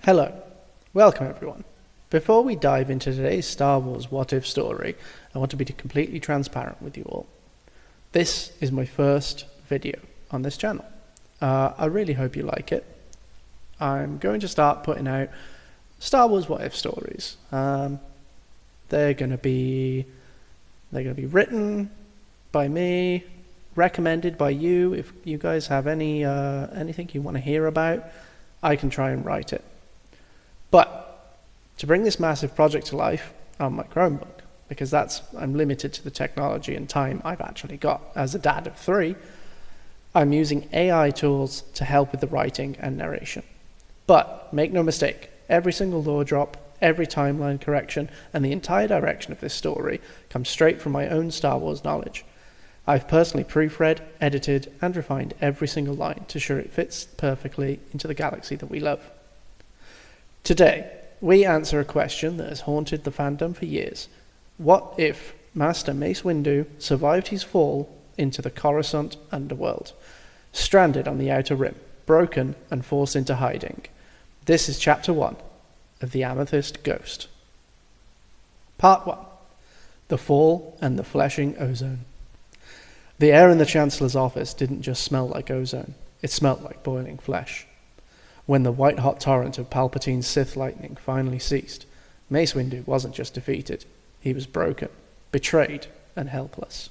Hello, welcome everyone. Before we dive into today's Star Wars What If story, I want to be completely transparent with you all. This is my first video on this channel. I really hope you like it. I'm going to start putting out Star Wars What If stories. They're going to be written by me, recommended by you. If you guys have anything you want to hear about, I can try and write it. But to bring this massive project to life on my Chromebook, because I'm limited to the technology and time I've actually got as a dad of 3, I'm using AI tools to help with the writing and narration. But make no mistake, every single lore drop, every timeline correction, and the entire direction of this story comes straight from my own Star Wars knowledge. I've personally proofread, edited, and refined every single line to ensure it fits perfectly into the galaxy that we love. Today, we answer a question that has haunted the fandom for years. What if Master Mace Windu survived his fall into the Coruscant underworld, stranded on the Outer Rim, broken and forced into hiding? This is Chapter 1 of the Amethyst Ghost. Part 1. The Fall and the Fleshing Ozone. The air in the Chancellor's office didn't just smell like ozone, it smelled like boiling flesh. When the white-hot torrent of Palpatine's Sith lightning finally ceased, Mace Windu wasn't just defeated, he was broken, betrayed, and helpless.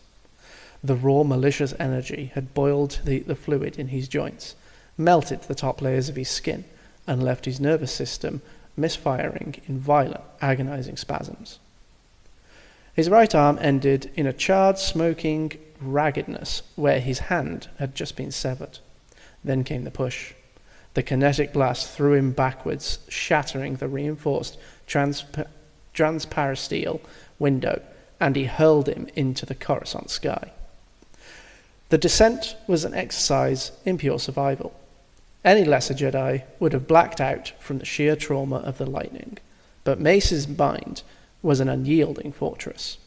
The raw, malicious energy had boiled the fluid in his joints, melted the top layers of his skin, and left his nervous system misfiring in violent, agonizing spasms. His right arm ended in a charred, smoking raggedness where his hand had just been severed. Then came the push. The kinetic blast threw him backwards, shattering the reinforced transparasteel window, and he hurled him into the Coruscant sky. The descent was an exercise in pure survival. Any lesser Jedi would have blacked out from the sheer trauma of the lightning, but Mace's mind was an unyielding fortress.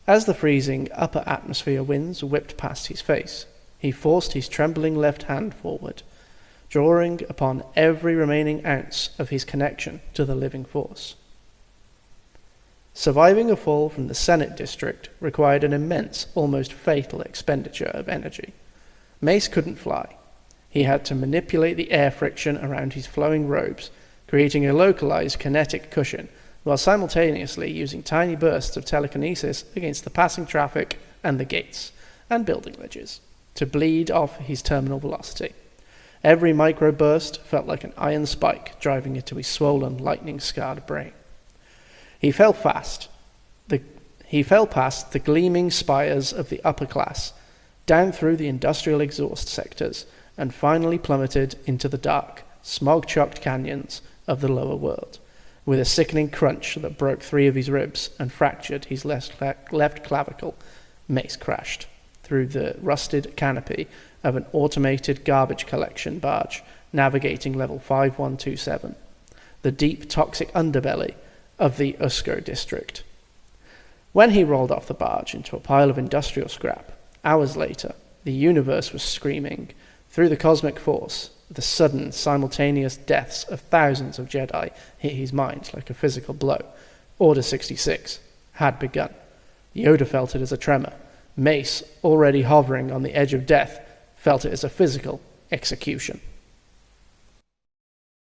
As the freezing upper atmosphere winds whipped past his face, he forced his trembling left hand forward, drawing upon every remaining ounce of his connection to the living force. Surviving a fall from the Senate district required an immense, almost fatal expenditure of energy. Mace couldn't fly. He had to manipulate the air friction around his flowing robes, creating a localized kinetic cushion, while simultaneously using tiny bursts of telekinesis against the passing traffic and the gates and building ledges to bleed off his terminal velocity. Every microburst felt like an iron spike driving into his swollen, lightning-scarred brain. He fell past the gleaming spires of the upper class, down through the industrial exhaust sectors, and finally plummeted into the dark, smog-chocked canyons of the lower world. With a sickening crunch that broke 3 of his ribs and fractured his left clavicle, Mace crashed through the rusted canopy of an automated garbage collection barge navigating level 5127, the deep toxic underbelly of the Usco district. When he rolled off the barge into a pile of industrial scrap, hours later, the universe was screaming. Through the cosmic force, the sudden, simultaneous deaths of thousands of Jedi hit his mind like a physical blow. Order 66 had begun. Yoda felt it as a tremor. Mace, already hovering on the edge of death, felt it as a physical execution.